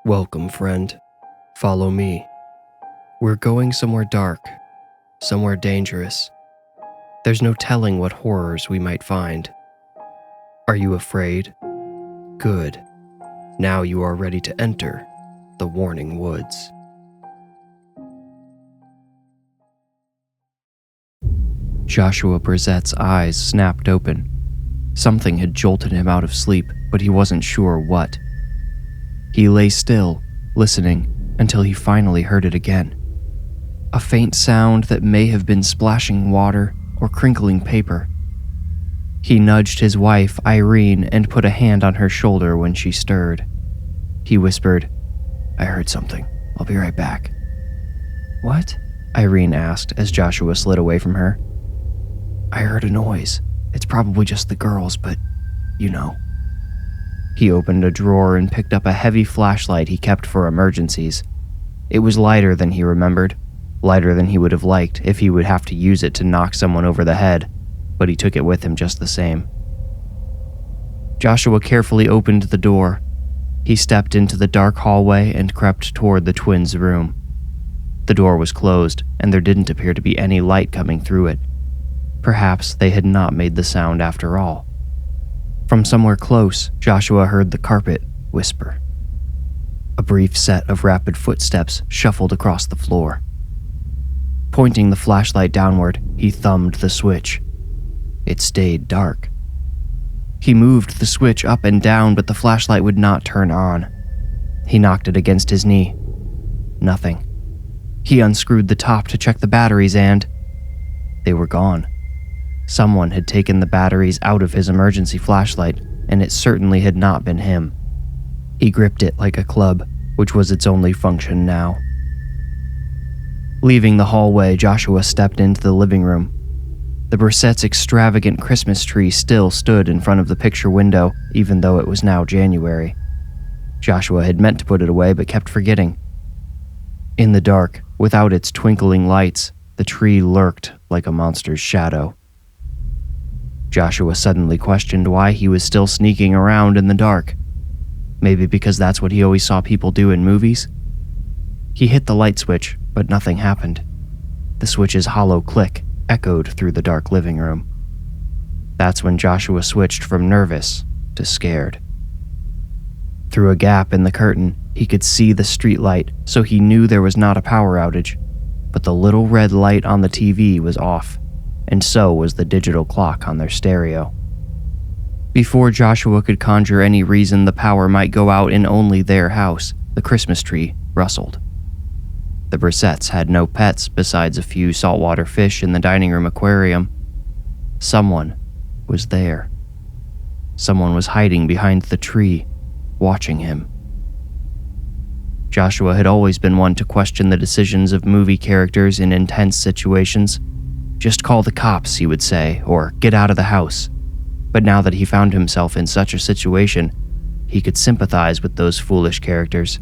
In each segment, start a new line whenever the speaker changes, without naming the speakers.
Welcome, friend. Follow me. We're going somewhere dark, somewhere dangerous. There's no telling what horrors we might find. Are you afraid? Good. Now you are ready to enter the Warning Woods. Joshua Brissette's eyes snapped open. Something had jolted him out of sleep, but he wasn't sure what. He lay still, listening, until he finally heard it again. A faint sound that may have been splashing water or crinkling paper. He nudged his wife, Irene, and put a hand on her shoulder when she stirred. He whispered, "I heard something. I'll be right back." "What?" Irene asked as Joshua slid away from her. "I heard a noise. It's probably just the girls, but you know." He opened a drawer and picked up a heavy flashlight he kept for emergencies. It was lighter than he remembered, lighter than he would have liked if he would have to use it to knock someone over the head, but he took it with him just the same. Joshua carefully opened the door. He stepped into the dark hallway and crept toward the twins' room. The door was closed, and there didn't appear to be any light coming through it. Perhaps they had not made the sound after all. From somewhere close, Joshua heard the carpet whisper. A brief set of rapid footsteps shuffled across the floor. Pointing the flashlight downward, he thumbed the switch. It stayed dark. He moved the switch up and down, but the flashlight would not turn on. He knocked it against his knee. Nothing. He unscrewed the top to check the batteries and they were gone. Someone had taken the batteries out of his emergency flashlight, and it certainly had not been him. He gripped it like a club, which was its only function now. Leaving the hallway, Joshua stepped into the living room. The Brissette's extravagant Christmas tree still stood in front of the picture window, even though it was now January. Joshua had meant to put it away, but kept forgetting. In the dark, without its twinkling lights, the tree lurked like a monster's shadow. Joshua suddenly questioned why he was still sneaking around in the dark. Maybe because that's what he always saw people do in movies? He hit the light switch, but nothing happened. The switch's hollow click echoed through the dark living room. That's when Joshua switched from nervous to scared. Through a gap in the curtain, he could see the streetlight, so he knew there was not a power outage, but the little red light on the TV was off, and so was the digital clock on their stereo. Before Joshua could conjure any reason the power might go out in only their house, the Christmas tree rustled. The Brissettes had no pets besides a few saltwater fish in the dining room aquarium. Someone was there. Someone was hiding behind the tree, watching him. Joshua had always been one to question the decisions of movie characters in intense situations. "Just call the cops," he would say, or "get out of the house." But now that he found himself in such a situation, he could sympathize with those foolish characters.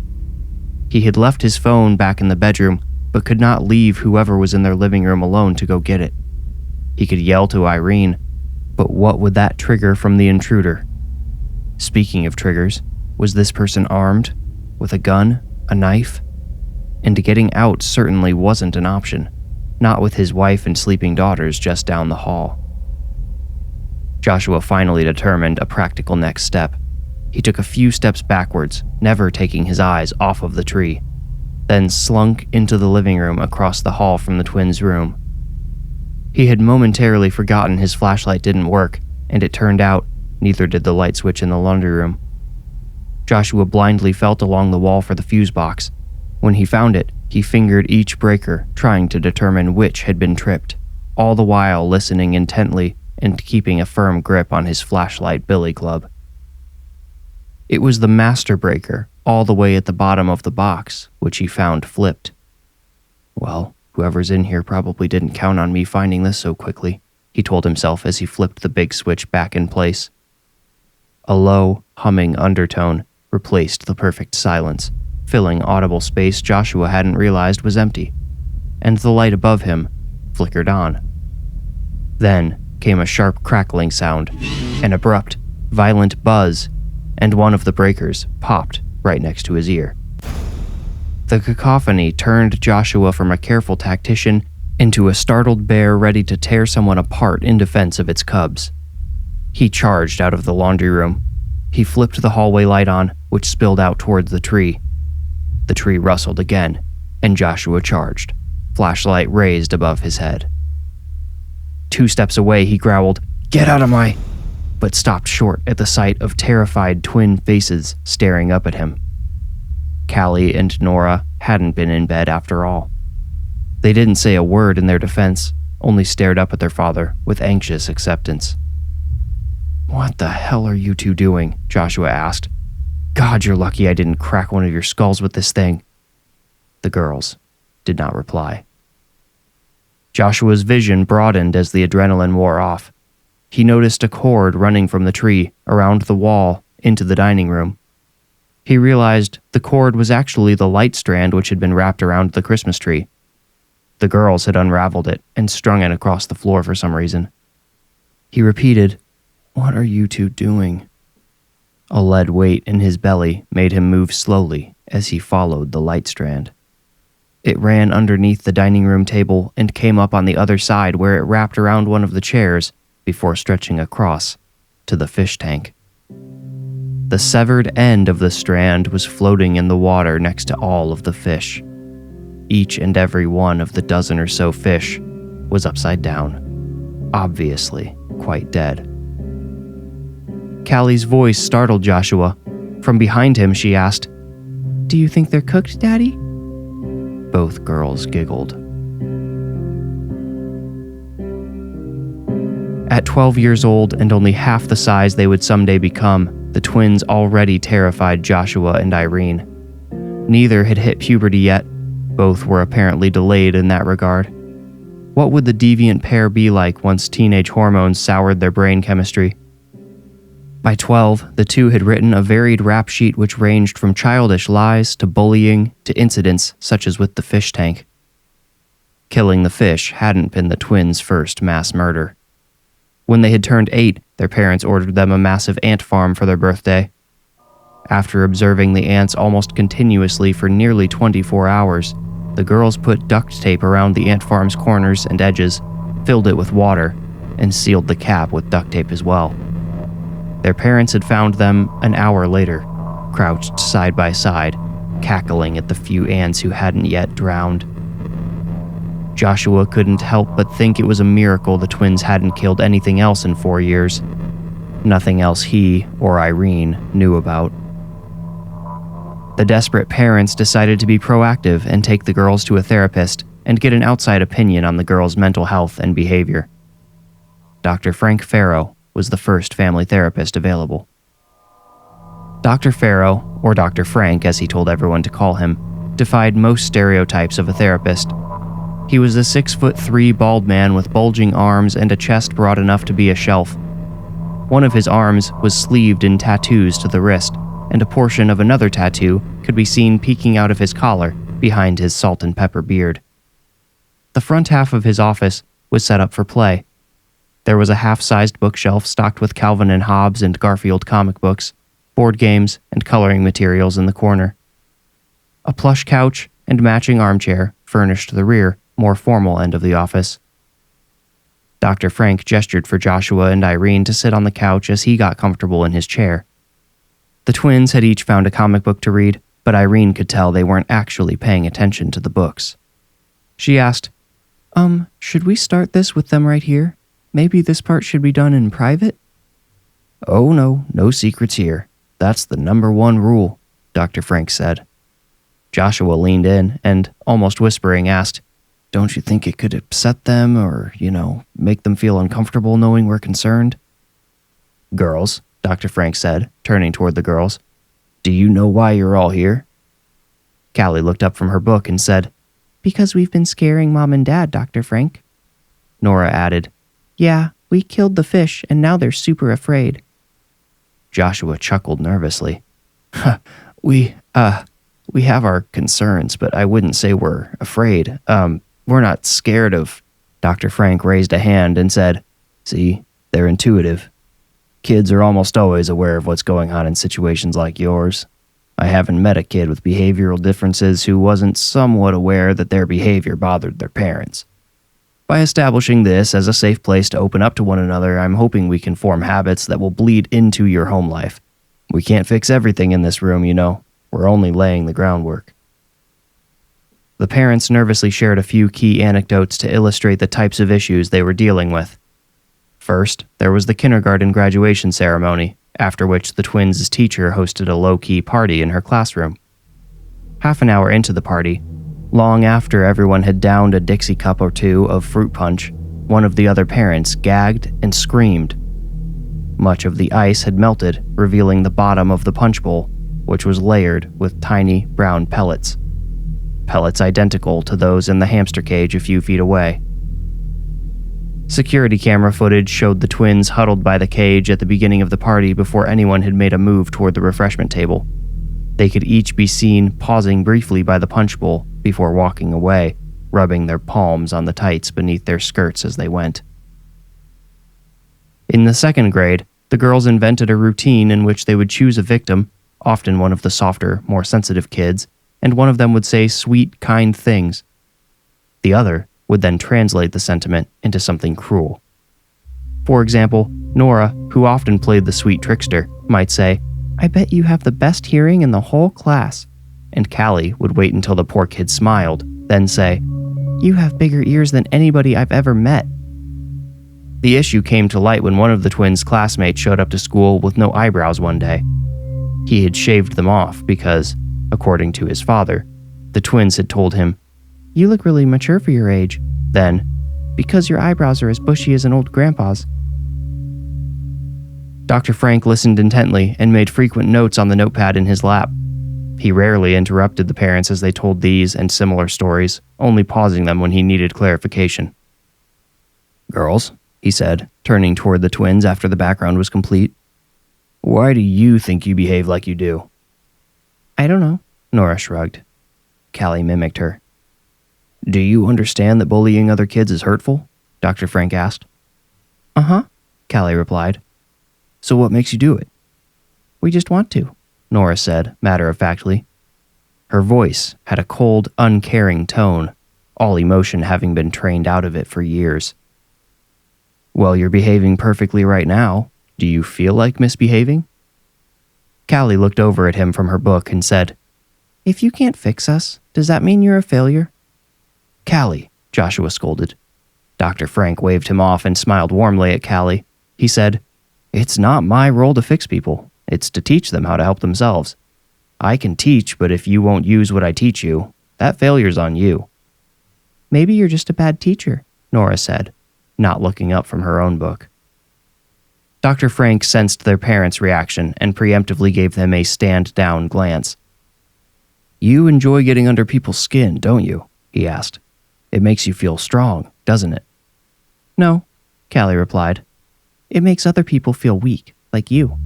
He had left his phone back in the bedroom, but could not leave whoever was in their living room alone to go get it. He could yell to Irene, but what would that trigger from the intruder? Speaking of triggers, was this person armed? With a gun? A knife? And getting out certainly wasn't an option. Not with his wife and sleeping daughters just down the hall. Joshua finally determined a practical next step. He took a few steps backwards, never taking his eyes off of the tree, then slunk into the living room across the hall from the twins' room. He had momentarily forgotten his flashlight didn't work, and it turned out neither did the light switch in the laundry room. Joshua blindly felt along the wall for the fuse box. When he found it, he fingered each breaker, trying to determine which had been tripped, all the while listening intently and keeping a firm grip on his flashlight billy club. It was the master breaker, all the way at the bottom of the box, which he found flipped. "Well, whoever's in here probably didn't count on me finding this so quickly," he told himself as he flipped the big switch back in place. A low, humming undertone replaced the perfect silence, filling audible space Joshua hadn't realized was empty, and the light above him flickered on. Then came a sharp crackling sound, an abrupt, violent buzz, and one of the breakers popped right next to his ear. The cacophony turned Joshua from a careful tactician into a startled bear ready to tear someone apart in defense of its cubs. He charged out of the laundry room. He flipped the hallway light on, which spilled out towards the tree. The tree rustled again, and Joshua charged, flashlight raised above his head. 2 steps away, he growled, "Get out of my..." but stopped short at the sight of terrified twin faces staring up at him. Callie and Nora hadn't been in bed after all. They didn't say a word in their defense, only stared up at their father with anxious acceptance. "What the hell are you two doing?" Joshua asked. "God, you're lucky I didn't crack one of your skulls with this thing." The girls did not reply. Joshua's vision broadened as the adrenaline wore off. He noticed a cord running from the tree, around the wall, into the dining room. He realized the cord was actually the light strand which had been wrapped around the Christmas tree. The girls had unraveled it and strung it across the floor for some reason. He repeated, "What are you two doing?" A lead weight in his belly made him move slowly as he followed the light strand. It ran underneath the dining room table and came up on the other side where it wrapped around one of the chairs before stretching across to the fish tank. The severed end of the strand was floating in the water next to all of the fish. Each and every one of the dozen or so fish was upside down, obviously quite dead. Callie's voice startled Joshua. From behind him, she asked, "Do you think they're cooked, Daddy?" Both girls giggled. At 12 years old and only half the size they would someday become, the twins already terrified Joshua and Irene. Neither had hit puberty yet. Both were apparently delayed in that regard. What would the deviant pair be like once teenage hormones soured their brain chemistry? By 12, the two had written a varied rap sheet which ranged from childish lies to bullying to incidents such as with the fish tank. Killing the fish hadn't been the twins' first mass murder. When they had turned 8, their parents ordered them a massive ant farm for their birthday. After observing the ants almost continuously for nearly 24 hours, the girls put duct tape around the ant farm's corners and edges, filled it with water, and sealed the cap with duct tape as well. Their parents had found them an hour later, crouched side by side, cackling at the few ants who hadn't yet drowned. Joshua couldn't help but think it was a miracle the twins hadn't killed anything else in 4 years. Nothing else he or Irene knew about. The desperate parents decided to be proactive and take the girls to a therapist and get an outside opinion on the girls' mental health and behavior. Dr. Frank Farrow was the first family therapist available. Dr. Farrow, or Dr. Frank as he told everyone to call him, defied most stereotypes of a therapist. He was a 6'3" bald man with bulging arms and a chest broad enough to be a shelf. One of his arms was sleeved in tattoos to the wrist, and a portion of another tattoo could be seen peeking out of his collar behind his salt and pepper beard. The front half of his office was set up for play. There was a half-sized bookshelf stocked with Calvin and Hobbes and Garfield comic books, board games, and coloring materials in the corner. A plush couch and matching armchair furnished the rear, more formal end of the office. Dr. Frank gestured for Joshua and Irene to sit on the couch as he got comfortable in his chair. The twins had each found a comic book to read, but Irene could tell they weren't actually paying attention to the books. She asked, should we start this with them right here? Maybe this part should be done in private?" "Oh no secrets here. That's the #1 rule," Dr. Frank said. Joshua leaned in and, almost whispering, asked, "Don't you think it could upset them or, make them feel uncomfortable knowing we're concerned?" "Girls," Dr. Frank said, turning toward the girls, "do you know why you're all here?" Callie looked up from her book and said, "Because we've been scaring Mom and Dad, Dr. Frank." Nora added, "Yeah, we killed the fish and now they're super afraid." Joshua chuckled nervously. We have our concerns, but I wouldn't say we're afraid. We're not scared of..." Dr. Frank raised a hand and said, "See, they're intuitive. Kids are almost always aware of what's going on in situations like yours. I haven't met a kid with behavioral differences who wasn't somewhat aware that their behavior bothered their parents. By establishing this as a safe place to open up to one another, I'm hoping we can form habits that will bleed into your home life. We can't fix everything in this room, you know. We're only laying the groundwork." The parents nervously shared a few key anecdotes to illustrate the types of issues they were dealing with. First, there was the kindergarten graduation ceremony, after which the twins' teacher hosted a low-key party in her classroom. Half an hour into the party, long after everyone had downed a Dixie cup or two of fruit punch, one of the other parents gagged and screamed. Much of the ice had melted, revealing the bottom of the punch bowl, which was layered with tiny brown pellets. Pellets identical to those in the hamster cage a few feet away. Security camera footage showed the twins huddled by the cage at the beginning of the party before anyone had made a move toward the refreshment table. They could each be seen pausing briefly by the punch bowl before walking away, rubbing their palms on the tights beneath their skirts as they went. In the second grade, the girls invented a routine in which they would choose a victim, often one of the softer, more sensitive kids, and one of them would say sweet, kind things. The other would then translate the sentiment into something cruel. For example, Nora, who often played the sweet trickster, might say, "I bet you have the best hearing in the whole class," and Callie would wait until the poor kid smiled, then say, "You have bigger ears than anybody I've ever met." The issue came to light when one of the twins' classmates showed up to school with no eyebrows one day. He had shaved them off because, according to his father, the twins had told him, "You look really mature for your age." Then, "Because your eyebrows are as bushy as an old grandpa's." Dr. Frank listened intently and made frequent notes on the notepad in his lap. He rarely interrupted the parents as they told these and similar stories, only pausing them when he needed clarification. "Girls," he said, turning toward the twins after the background was complete, "why do you think you behave like you do?" "I don't know," Nora shrugged. Callie mimicked her. "Do you understand that bullying other kids is hurtful?" Dr. Frank asked. "Uh-huh," Callie replied. "So what makes you do it?" "We just want to," Nora said, matter-of-factly. Her voice had a cold, uncaring tone, all emotion having been trained out of it for years. "Well, you're behaving perfectly right now. Do you feel like misbehaving?" Callie looked over at him from her book and said, "If you can't fix us, does that mean you're a failure?" "Callie," Joshua scolded. Dr. Frank waved him off and smiled warmly at Callie. He said, "It's not my role to fix people. It's to teach them how to help themselves. I can teach, but if you won't use what I teach you, that failure's on you." "Maybe you're just a bad teacher," Nora said, not looking up from her own book. Dr. Frank sensed their parents' reaction and preemptively gave them a stand-down glance. "You enjoy getting under people's skin, don't you?" he asked. "It makes you feel strong, doesn't it?" "No," Callie replied. "It makes other people feel weak, like you."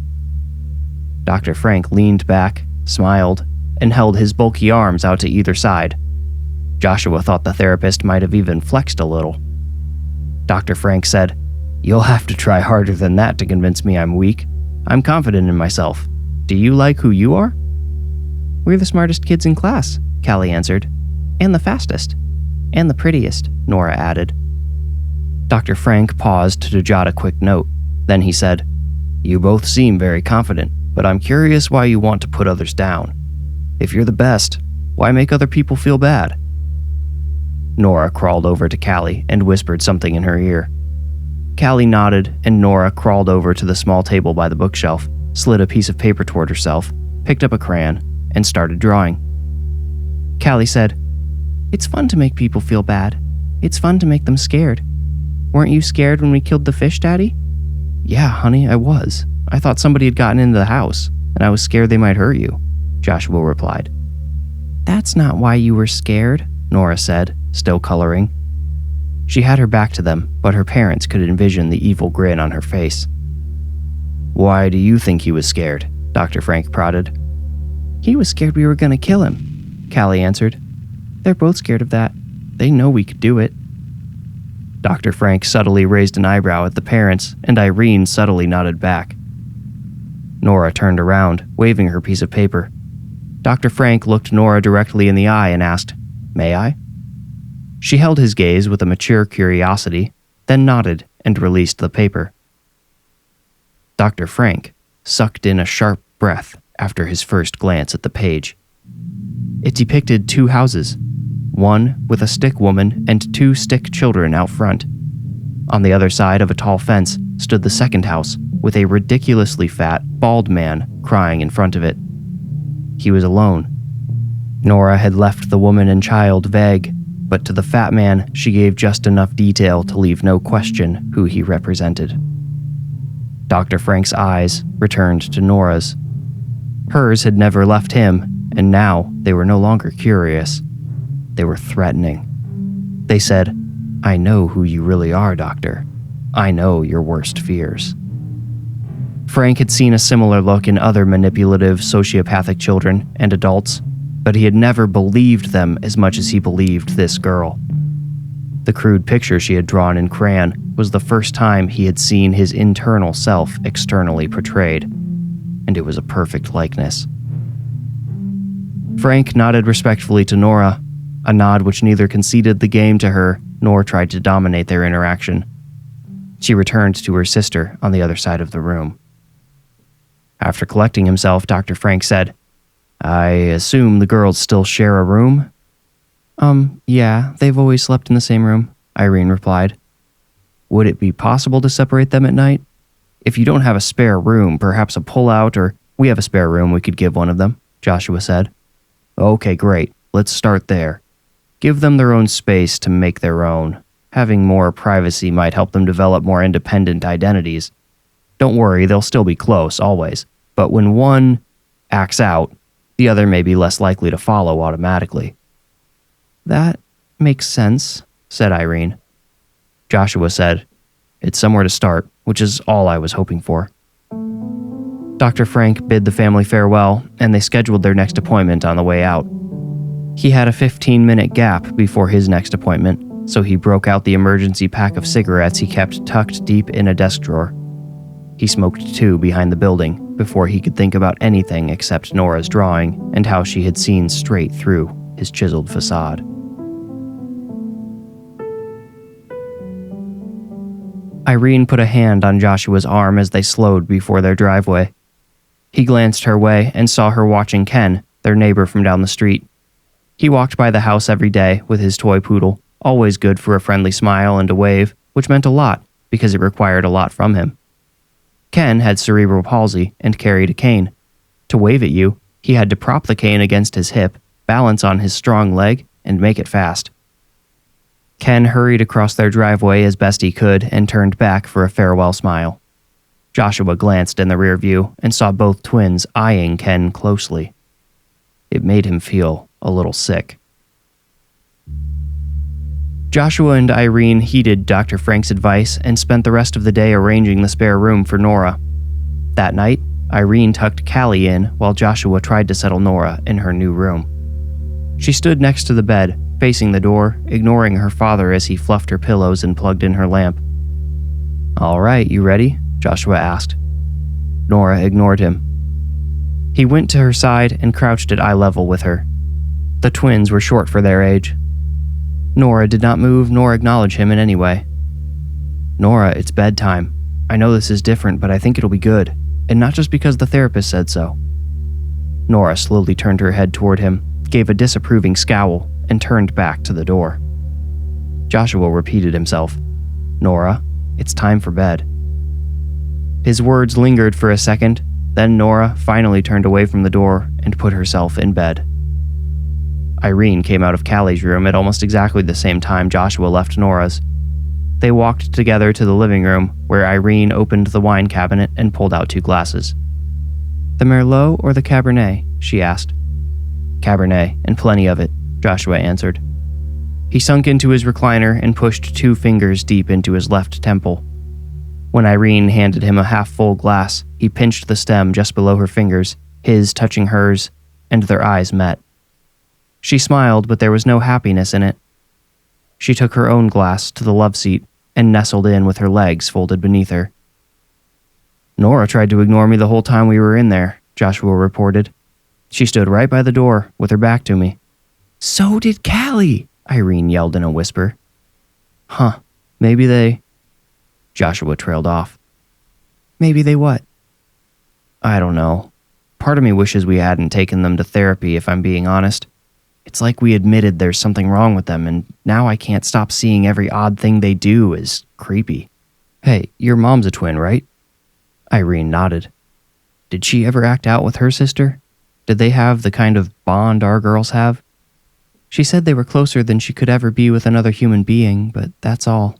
Dr. Frank leaned back, smiled, and held his bulky arms out to either side. Joshua thought the therapist might have even flexed a little. Dr. Frank said, "You'll have to try harder than that to convince me I'm weak. I'm confident in myself. Do you like who you are?" "We're the smartest kids in class," Callie answered. "And the fastest. And the prettiest," Nora added. Dr. Frank paused to jot a quick note. Then he said, "You both seem very confident, but I'm curious why you want to put others down. If you're the best, why make other people feel bad?" Nora crawled over to Callie and whispered something in her ear. Callie nodded, and Nora crawled over to the small table by the bookshelf, slid a piece of paper toward herself, picked up a crayon, and started drawing. Callie said, "It's fun to make people feel bad. It's fun to make them scared. Weren't you scared when we killed the fish, Daddy?" "Yeah, honey, I was. I thought somebody had gotten into the house, and I was scared they might hurt you," Joshua replied. "That's not why you were scared," Nora said, still coloring. She had her back to them, but her parents could envision the evil grin on her face. "Why do you think he was scared?" Dr. Frank prodded. "He was scared we were going to kill him," Callie answered. "They're both scared of that. They know we could do it." Dr. Frank subtly raised an eyebrow at the parents, and Irene subtly nodded back. Nora turned around, waving her piece of paper. Dr. Frank looked Nora directly in the eye and asked, "May I?" She held his gaze with a mature curiosity, then nodded and released the paper. Dr. Frank sucked in a sharp breath after his first glance at the page. It depicted 2 houses, one with a stick woman and 2 stick children out front. On the other side of a tall fence stood the second house, with a ridiculously fat, bald man crying in front of it. He was alone. Nora had left the woman and child vague, but to the fat man she gave just enough detail to leave no question who he represented. Dr. Frank's eyes returned to Nora's. Hers had never left him, and now they were no longer curious. They were threatening. They said, "I know who you really are, Doctor. I know your worst fears." Frank had seen a similar look in other manipulative, sociopathic children and adults, but he had never believed them as much as he believed this girl. The crude picture she had drawn in crayon was the first time he had seen his internal self externally portrayed, and it was a perfect likeness. Frank nodded respectfully to Nora, a nod which neither conceded the game to her nor tried to dominate their interaction. She returned to her sister on the other side of the room. After collecting himself, Dr. Frank said, "I assume the girls still share a room?" Yeah, they've always slept in the same room," Irene replied. "Would it be possible to separate them at night? If you don't have a spare room, perhaps a pull-out, or we have a spare room we could give one of them," Joshua said. "Okay, great. Let's start there. Give them their own space to make their own. Having more privacy might help them develop more independent identities. Don't worry, they'll still be close, always. But when one acts out, the other may be less likely to follow automatically." "That makes sense," said Irene. Joshua said, "It's somewhere to start, which is all I was hoping for." Dr. Frank bid the family farewell, and they scheduled their next appointment on the way out. He had a 15-minute gap before his next appointment, so he broke out the emergency pack of cigarettes he kept tucked deep in a desk drawer. He smoked 2 behind the building before he could think about anything except Nora's drawing and how she had seen straight through his chiseled facade. Irene put a hand on Joshua's arm as they slowed before their driveway. He glanced her way and saw her watching Ken, their neighbor from down the street. He walked by the house every day with his toy poodle, always good for a friendly smile and a wave, which meant a lot because it required a lot from him. Ken had cerebral palsy and carried a cane. To wave at you, he had to prop the cane against his hip, balance on his strong leg, and make it fast. Ken hurried across their driveway as best he could and turned back for a farewell smile. Joshua glanced in the rear view and saw both twins eyeing Ken closely. It made him feel a little sick. Joshua and Irene heeded Dr. Frank's advice and spent the rest of the day arranging the spare room for Nora. That night, Irene tucked Callie in while Joshua tried to settle Nora in her new room. She stood next to the bed, facing the door, ignoring her father as he fluffed her pillows and plugged in her lamp. "All right, you ready?" Joshua asked. Nora ignored him. He went to her side and crouched at eye level with her. The twins were short for their age. Nora did not move nor acknowledge him in any way. "Nora, it's bedtime. I know this is different, but I think it'll be good, and not just because the therapist said so." Nora slowly turned her head toward him, gave a disapproving scowl, and turned back to the door. Joshua repeated himself, "Nora, it's time for bed." His words lingered for a second, then Nora finally turned away from the door and put herself in bed. Irene came out of Callie's room at almost exactly the same time Joshua left Nora's. They walked together to the living room, where Irene opened the wine cabinet and pulled out 2 glasses. "The Merlot or the Cabernet?" she asked. "Cabernet, and plenty of it," Joshua answered. He sunk into his recliner and pushed 2 fingers deep into his left temple. When Irene handed him a half-full glass, he pinched the stem just below her fingers, his touching hers, and their eyes met. She smiled, but there was no happiness in it. She took her own glass to the love seat and nestled in with her legs folded beneath her. "Nora tried to ignore me the whole time we were in there," Joshua reported. She stood right by the door with her back to me. So did Callie, Irene yelled in a whisper. Huh, maybe they... Joshua trailed off. Maybe they what? I don't know. Part of me wishes we hadn't taken them to therapy, if I'm being honest. It's like we admitted there's something wrong with them, and now I can't stop seeing every odd thing they do as creepy. Hey, your mom's a twin, right? Irene nodded. Did she ever act out with her sister? Did they have the kind of bond our girls have? She said they were closer than she could ever be with another human being, but that's all.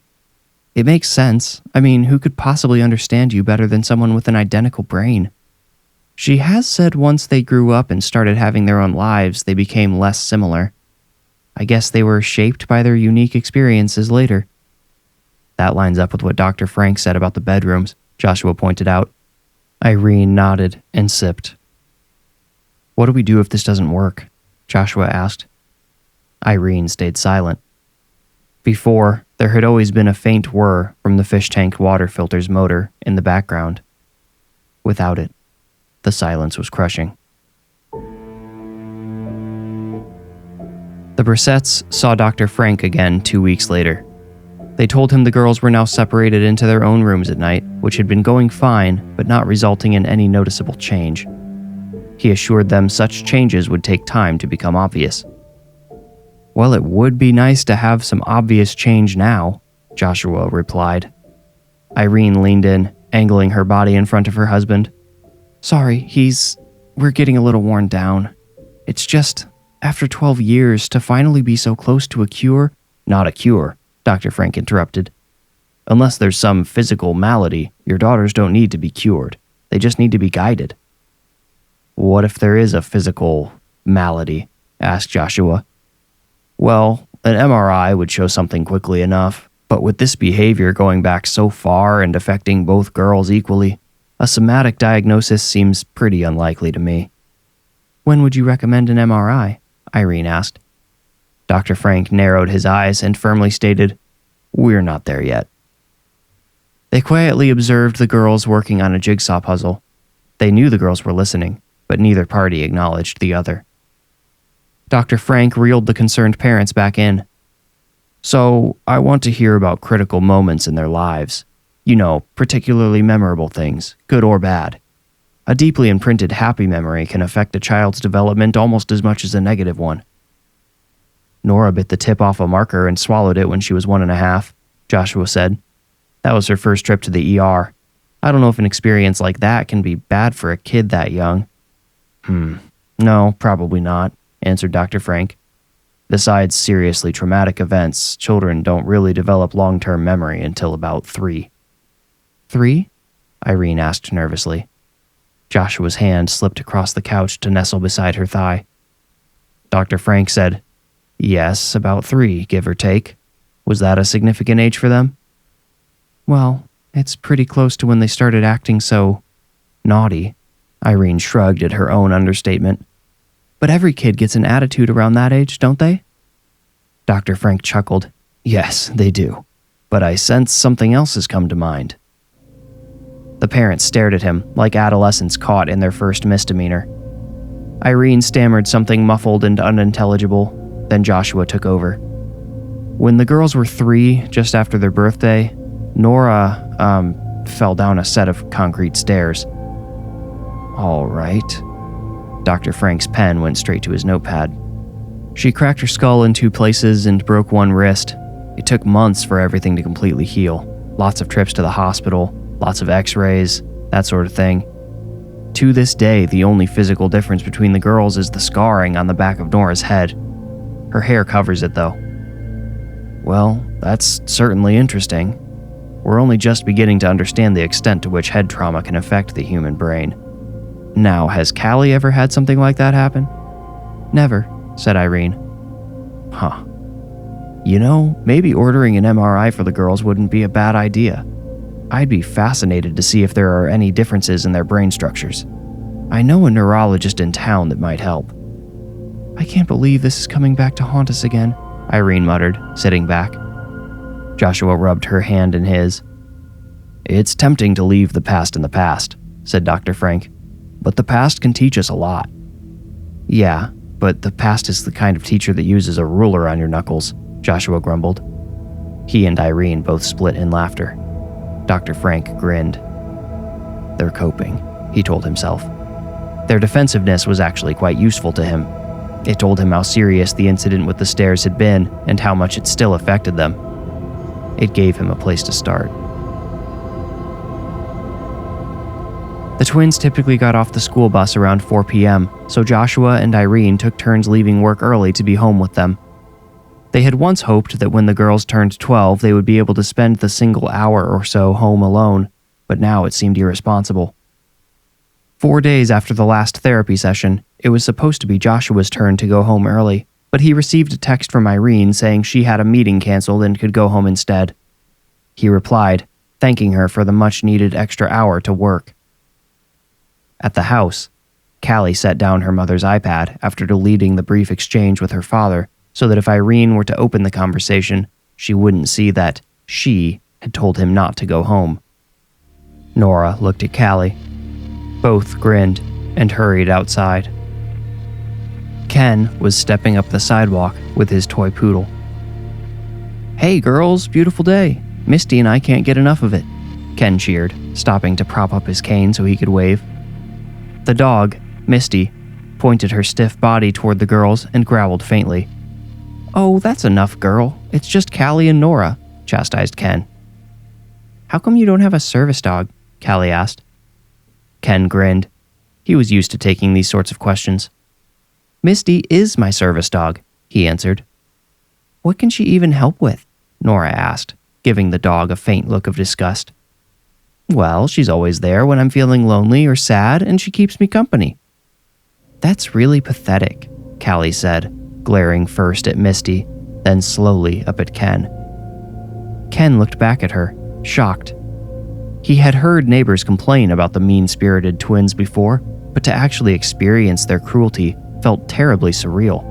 It makes sense. I mean, who could possibly understand you better than someone with an identical brain? She has said once they grew up and started having their own lives, they became less similar. I guess they were shaped by their unique experiences later. That lines up with what Dr. Frank said about the bedrooms, Joshua pointed out. Irene nodded and sipped. What do we do if this doesn't work? Joshua asked. Irene stayed silent. Before, there had always been a faint whir from the fish tank water filter's motor in the background. Without it, the silence was crushing. The Brissettes saw Dr. Frank again 2 weeks later. They told him the girls were now separated into their own rooms at night, which had been going fine, but not resulting in any noticeable change. He assured them such changes would take time to become obvious. Well, it would be nice to have some obvious change now, Joshua replied. Irene leaned in, angling her body in front of her husband. Sorry, we're getting a little worn down. It's just, after 12 years, to finally be so close to a cure. Not a cure, Dr. Frank interrupted. Unless there's some physical malady, your daughters don't need to be cured. They just need to be guided. What if there is a physical malady? Asked Joshua. Well, an MRI would show something quickly enough, but with this behavior going back so far and affecting both girls equally, a somatic diagnosis seems pretty unlikely to me. When would you recommend an MRI? Irene asked. Dr. Frank narrowed his eyes and firmly stated, We're not there yet. They quietly observed the girls working on a jigsaw puzzle. They knew the girls were listening, but neither party acknowledged the other. Dr. Frank reeled the concerned parents back in. So, I want to hear about critical moments in their lives. You know, particularly memorable things, good or bad. A deeply imprinted happy memory can affect a child's development almost as much as a negative one. Nora bit the tip off a marker and swallowed it when she was 1.5, Joshua said. That was her first trip to the ER. I don't know if an experience like that can be bad for a kid that young. No, probably not, answered Dr. Frank. Besides seriously traumatic events, children don't really develop long-term memory until about 3. 3? Irene asked nervously. Joshua's hand slipped across the couch to nestle beside her thigh. Dr. Frank said, Yes, about 3, give or take. Was that a significant age for them? Well, it's pretty close to when they started acting so naughty. Irene shrugged at her own understatement. But every kid gets an attitude around that age, don't they? Dr. Frank chuckled. Yes, they do. But I sense something else has come to mind. The parents stared at him like adolescents caught in their first misdemeanor. Irene stammered something muffled and unintelligible, then Joshua took over. When the girls were 3, just after their birthday, Nora, fell down a set of concrete stairs. All right. Dr. Frank's pen went straight to his notepad. She cracked her skull in 2 places and broke one wrist. It took months for everything to completely heal. Lots of trips to the hospital, lots of x-rays, that sort of thing. To this day, the only physical difference between the girls is the scarring on the back of Nora's head. Her hair covers it, though. Well, that's certainly interesting. We're only just beginning to understand the extent to which head trauma can affect the human brain. Now, has Callie ever had something like that happen? Never, said Irene. Huh. You know, maybe ordering an MRI for the girls wouldn't be a bad idea. I'd be fascinated to see if there are any differences in their brain structures. I know a neurologist in town that might help. I can't believe this is coming back to haunt us again, Irene muttered, sitting back. Joshua rubbed her hand in his. It's tempting to leave the past in the past, said Dr. Frank, but the past can teach us a lot. Yeah, but the past is the kind of teacher that uses a ruler on your knuckles, Joshua grumbled. He and Irene both split in laughter. Dr. Frank grinned. They're coping, he told himself. Their defensiveness was actually quite useful to him. It told him how serious the incident with the stairs had been and how much it still affected them. It gave him a place to start. The twins typically got off the school bus around 4 p.m., so Joshua and Irene took turns leaving work early to be home with them. They had once hoped that when the girls turned 12, they would be able to spend the single hour or so home alone, but now it seemed irresponsible. 4 days after the last therapy session, it was supposed to be Joshua's turn to go home early, but he received a text from Irene saying she had a meeting canceled and could go home instead. He replied, thanking her for the much-needed extra hour to work. At the house, Callie set down her mother's iPad after deleting the brief exchange with her father so that if Irene were to open the conversation, she wouldn't see that she had told him not to go home. Nora looked at Callie. Both grinned and hurried outside. Ken was stepping up the sidewalk with his toy poodle. Hey girls, beautiful day. Misty and I can't get enough of it, Ken cheered, stopping to prop up his cane so he could wave. The dog, Misty, pointed her stiff body toward the girls and growled faintly. Oh, that's enough, girl. It's just Callie and Nora, chastised Ken. How come you don't have a service dog? Callie asked. Ken grinned. He was used to taking these sorts of questions. Misty is my service dog, he answered. What can she even help with? Nora asked, giving the dog a faint look of disgust. Well, she's always there when I'm feeling lonely or sad, and she keeps me company. That's really pathetic, Callie said, glaring first at Misty, then slowly up at Ken. Ken looked back at her, shocked. He had heard neighbors complain about the mean-spirited twins before, but to actually experience their cruelty felt terribly surreal,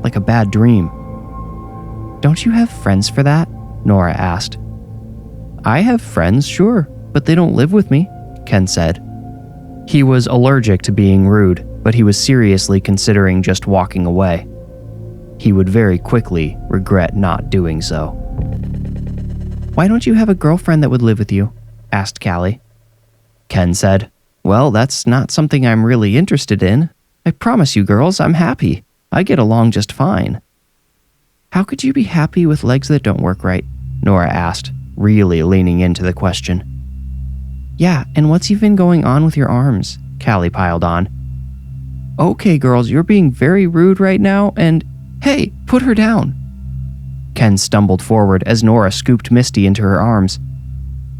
like a bad dream. Don't you have friends for that? Nora asked. I have friends, sure, but they don't live with me, Ken said. He was allergic to being rude, but he was seriously considering just walking away. He would very quickly regret not doing so. Why don't you have a girlfriend that would live with you? Asked Callie. Ken said, Well, that's not something I'm really interested in. I promise you girls, I'm happy. I get along just fine. How could you be happy with legs that don't work right? Nora asked, really leaning into the question. Yeah, and what's even going on with your arms? Callie piled on. Okay, girls, you're being very rude right now, and hey, put her down. Ken stumbled forward as Nora scooped Misty into her arms.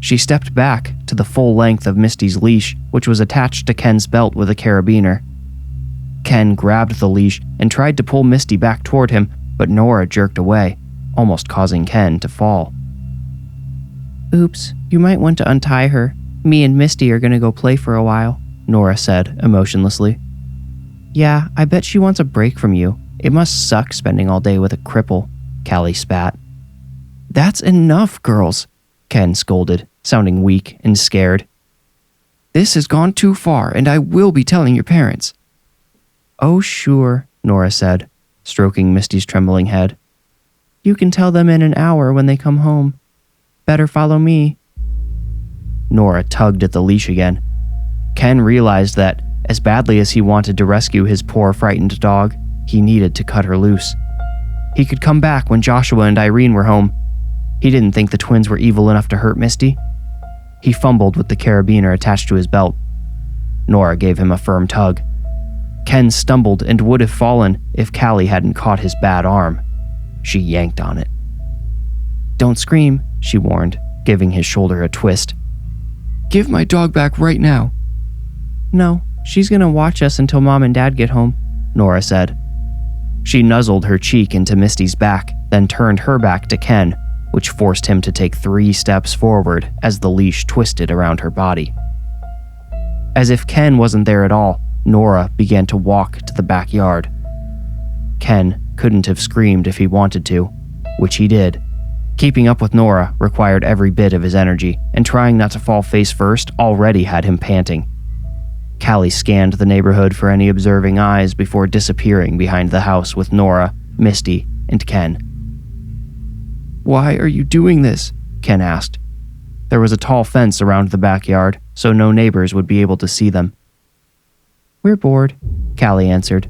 She stepped back to the full length of Misty's leash, which was attached to Ken's belt with a carabiner. Ken grabbed the leash and tried to pull Misty back toward him, but Nora jerked away, almost causing Ken to fall. Oops, you might want to untie her. Me and Misty are going to go play for a while, Nora said emotionlessly. Yeah, I bet she wants a break from you. It must suck spending all day with a cripple, Callie spat. That's enough, girls, Ken scolded, sounding weak and scared. This has gone too far, and I will be telling your parents. Oh, sure, Nora said, stroking Misty's trembling head. You can tell them in an hour when they come home. Better follow me. Nora tugged at the leash again. Ken realized that, as badly as he wanted to rescue his poor frightened dog, he needed to cut her loose. He could come back when Joshua and Irene were home. He didn't think the twins were evil enough to hurt Misty. He fumbled with the carabiner attached to his belt. Nora gave him a firm tug. Ken stumbled and would have fallen if Callie hadn't caught his bad arm. She yanked on it. Don't scream, she warned, giving his shoulder a twist. Give my dog back right now. No, she's gonna watch us until Mom and Dad get home, Nora said. She nuzzled her cheek into Misty's back, then turned her back to Ken, which forced him to take 3 steps forward as the leash twisted around her body. As if Ken wasn't there at all, Nora began to walk to the backyard. Ken couldn't have screamed if he wanted to, which he did. Keeping up with Nora required every bit of his energy, and trying not to fall face first already had him panting. Callie scanned the neighborhood for any observing eyes before disappearing behind the house with Nora, Misty, and Ken. "Why are you doing this?" Ken asked. There was a tall fence around the backyard, so no neighbors would be able to see them. "We're bored," Callie answered.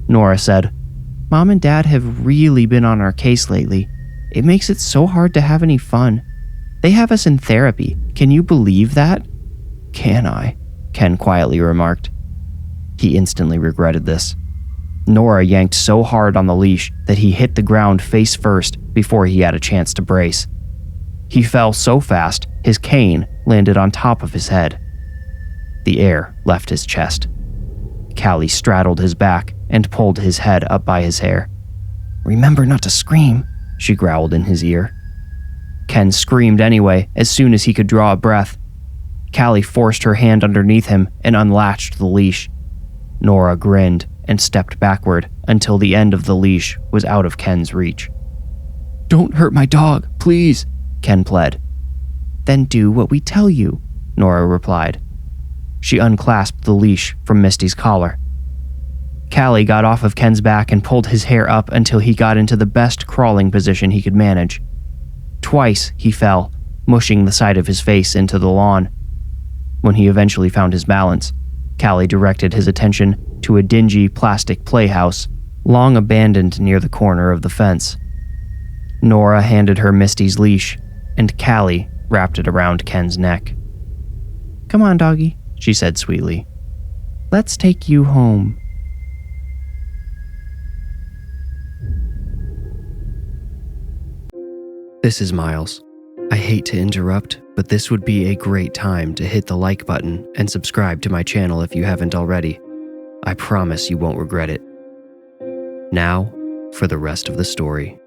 Nora said, "Mom and Dad have really been on our case lately. It makes it so hard to have any fun. They have us in therapy. Can you believe that?" "Can I?" Ken quietly remarked. He instantly regretted this. Nora yanked so hard on the leash that he hit the ground face first before he had a chance to brace. He fell so fast, his cane landed on top of his head. The air left his chest. Callie straddled his back and pulled his head up by his hair. "Remember not to scream," she growled in his ear. Ken screamed anyway as soon as he could draw a breath. Callie forced her hand underneath him and unlatched the leash. Nora grinned and stepped backward until the end of the leash was out of Ken's reach. "Don't hurt my dog, please," Ken pled. "Then do what we tell you," Nora replied. She unclasped the leash from Misty's collar. Callie got off of Ken's back and pulled his hair up until he got into the best crawling position he could manage. Twice he fell, mushing the side of his face into the lawn. When he eventually found his balance, Callie directed his attention to a dingy plastic playhouse, long abandoned near the corner of the fence. Nora handed her Misty's leash, and Callie wrapped it around Ken's neck. "Come on, doggy," she said sweetly. "Let's take you home." This is Miles. I hate to interrupt, but this would be a great time to hit the like button and subscribe to my channel if you haven't already. I promise you won't regret it. Now, for the rest of the story.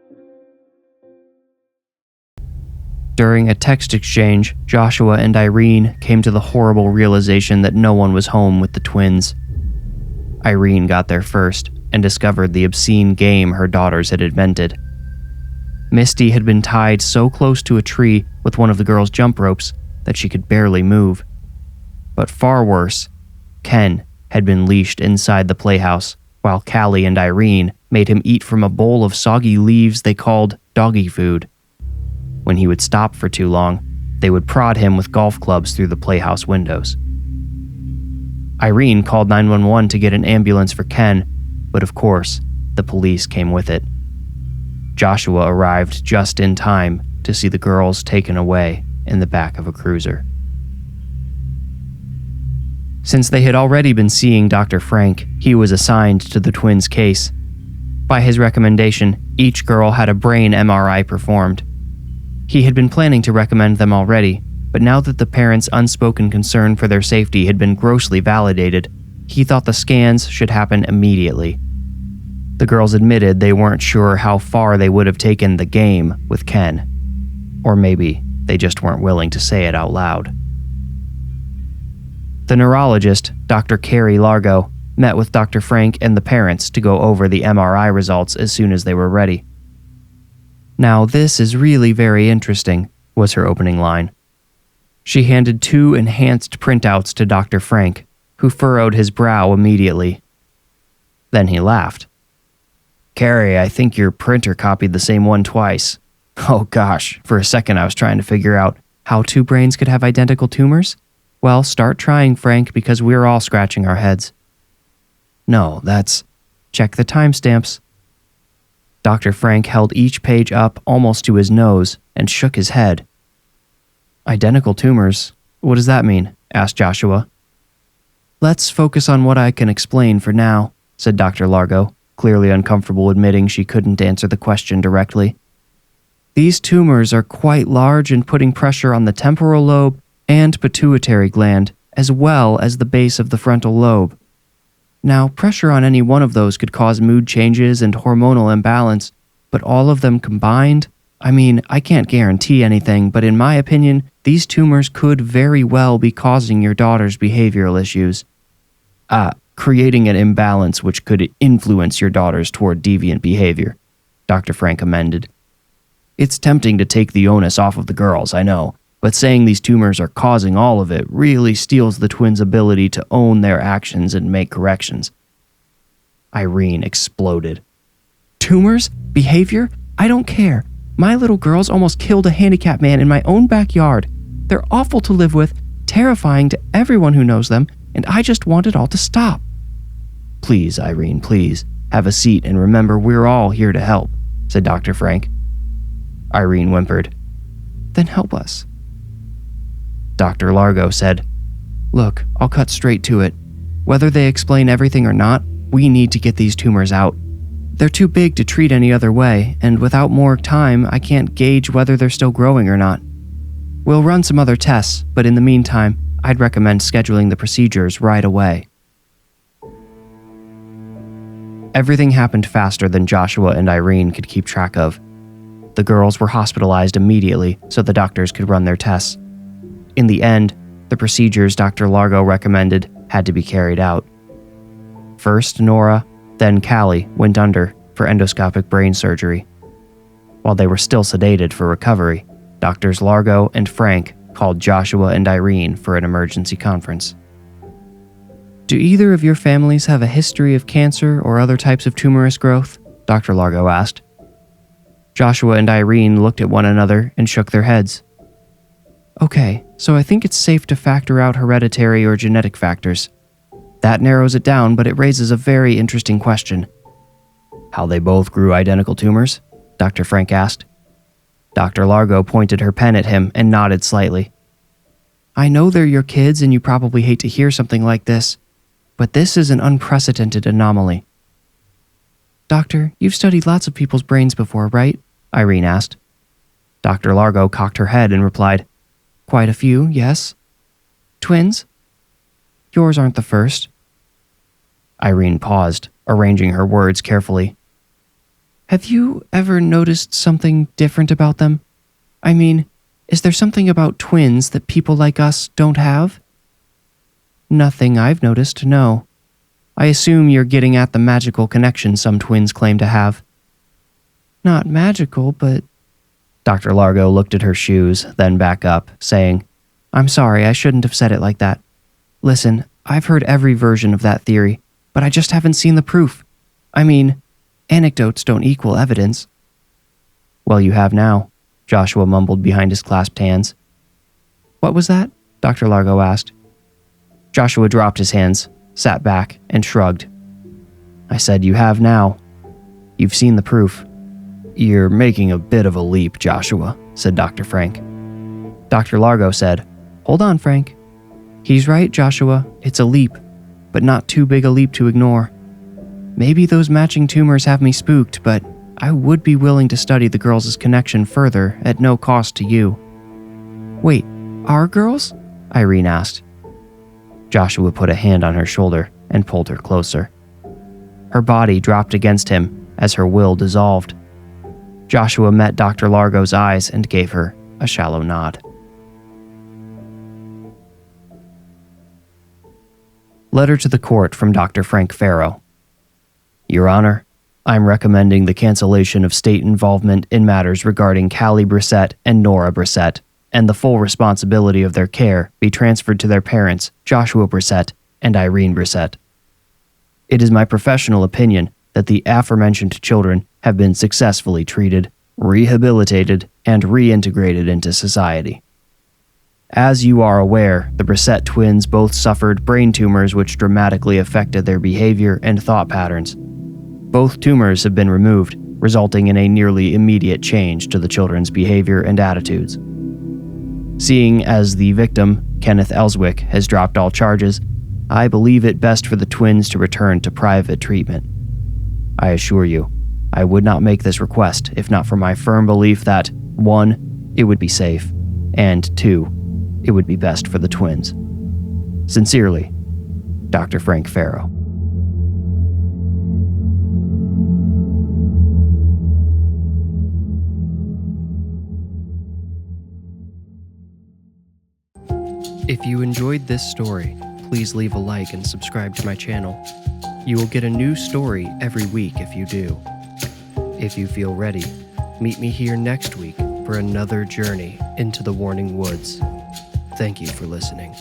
During a text exchange, Joshua and Irene came to the horrible realization that no one was home with the twins. Irene got there first and discovered the obscene game her daughters had invented. Misty had been tied so close to a tree with one of the girls' jump ropes that she could barely move. But far worse, Ken had been leashed inside the playhouse while Callie and Irene made him eat from a bowl of soggy leaves they called doggy food. When he would stop for too long, they would prod him with golf clubs through the playhouse windows. Irene called 911 to get an ambulance for Ken, but of course, the police came with it. Joshua arrived just in time to see the girls taken away in the back of a cruiser. Since they had already been seeing Dr. Frank, he was assigned to the twins' case. By his recommendation, each girl had a brain MRI performed. He had been planning to recommend them already, but now that the parents' unspoken concern for their safety had been grossly validated, he thought the scans should happen immediately. The girls admitted they weren't sure how far they would have taken the game with Ken. Or maybe they just weren't willing to say it out loud. The neurologist, Dr. Carrie Largo, met with Dr. Frank and the parents to go over the MRI results as soon as they were ready. "Now this is really very interesting," was her opening line. She handed 2 enhanced printouts to Dr. Frank, who furrowed his brow immediately. Then he laughed. "Carrie, I think your printer copied the same one twice. Oh gosh, for a second I was trying to figure out how 2 brains could have identical tumors? Well, start trying, Frank, because we're all scratching our heads." "No, that's..." "Check the timestamps." Dr. Frank held each page up almost to his nose and shook his head. "Identical tumors? What does that mean?" asked Joshua. "Let's focus on what I can explain for now," said Dr. Largo, clearly uncomfortable admitting she couldn't answer the question directly. "These tumors are quite large and putting pressure on the temporal lobe and pituitary gland, as well as the base of the frontal lobe. Now, pressure on any one of those could cause mood changes and hormonal imbalance, but all of them combined? I mean, I can't guarantee anything, but in my opinion, these tumors could very well be causing your daughter's behavioral issues. Creating an imbalance which could influence your daughters toward deviant behavior," Dr. Frank amended. "It's tempting to take the onus off of the girls, I know, But saying these tumors are causing all of it really steals the twins' ability to own their actions and make corrections. Irene exploded. Tumors? Behavior? I don't care. My little girls almost killed a handicapped man in my own backyard. They're awful to live with, terrifying to everyone who knows them, and I just want it all to stop. Please, Irene, please. Have a seat and remember we're all here to help, said Dr. Frank. Irene whimpered. Then help us. Dr. Largo said, Look, I'll cut straight to it. Whether they explain everything or not, we need to get these tumors out. They're too big to treat any other way, and without more time, I can't gauge whether they're still growing or not. We'll run some other tests, but in the meantime, I'd recommend scheduling the procedures right away. Everything happened faster than Joshua and Irene could keep track of. The girls were hospitalized immediately so the doctors could run their tests. In the end, the procedures Dr. Largo recommended had to be carried out. First Nora, then Callie went under for endoscopic brain surgery. While they were still sedated for recovery, Doctors Largo and Frank called Joshua and Irene for an emergency conference. Do either of your families have a history of cancer or other types of tumorous growth? Dr. Largo asked. Joshua and Irene looked at one another and shook their heads. Okay, so I think it's safe to factor out hereditary or genetic factors. That narrows it down, but it raises a very interesting question. How they both grew identical tumors? Dr. Frank asked. Dr. Largo pointed her pen at him and nodded slightly. I know they're your kids and you probably hate to hear something like this, but this is an unprecedented anomaly. Doctor, you've studied lots of people's brains before, right? Irene asked. Dr. Largo cocked her head and replied, Quite a few, yes. Twins? Yours aren't the first. Irene paused, arranging her words carefully. Have you ever noticed something different about them? I mean, is there something about twins that people like us don't have? Nothing I've noticed, no. I assume you're getting at the magical connection some twins claim to have. Not magical, but... Dr. Largo looked at her shoes, then back up, saying, I'm sorry, I shouldn't have said it like that. Listen, I've heard every version of that theory, but I just haven't seen the proof. I mean, anecdotes don't equal evidence. Well, you have now, Joshua mumbled behind his clasped hands. What was that? Dr. Largo asked. Joshua dropped his hands, sat back, and shrugged. I said you have now. You've seen the proof. You're making a bit of a leap, Joshua, said Dr. Frank. Dr. Largo said, Hold on, Frank. He's right, Joshua. It's a leap, but not too big a leap to ignore. Maybe those matching tumors have me spooked, but I would be willing to study the girls' connection further at no cost to you. Wait, our girls? Irene asked. Joshua put a hand on her shoulder and pulled her closer. Her body dropped against him as her will dissolved. Joshua met Dr. Largo's eyes and gave her a shallow nod. Letter to the court from Dr. Frank Farrow. Your Honor, I'm recommending the cancellation of state involvement in matters regarding Callie Brissett and Nora Brissett, and the full responsibility of their care be transferred to their parents, Joshua Brissett and Irene Brissett. It is my professional opinion that the aforementioned children have been successfully treated, rehabilitated, and reintegrated into society. As you are aware, the Brissett twins both suffered brain tumors which dramatically affected their behavior and thought patterns. Both tumors have been removed, resulting in a nearly immediate change to the children's behavior and attitudes. Seeing as the victim, Kenneth Ellswick, has dropped all charges, I believe it best for the twins to return to private treatment. I assure you, I would not make this request if not for my firm belief that, 1, it would be safe, and 2, it would be best for the twins. Sincerely, Dr. Frank Farrow. If you enjoyed this story, please leave a like and subscribe to my channel. You will get a new story every week if you do. If you feel ready, meet me here next week for another journey into the Warning Woods. Thank you for listening.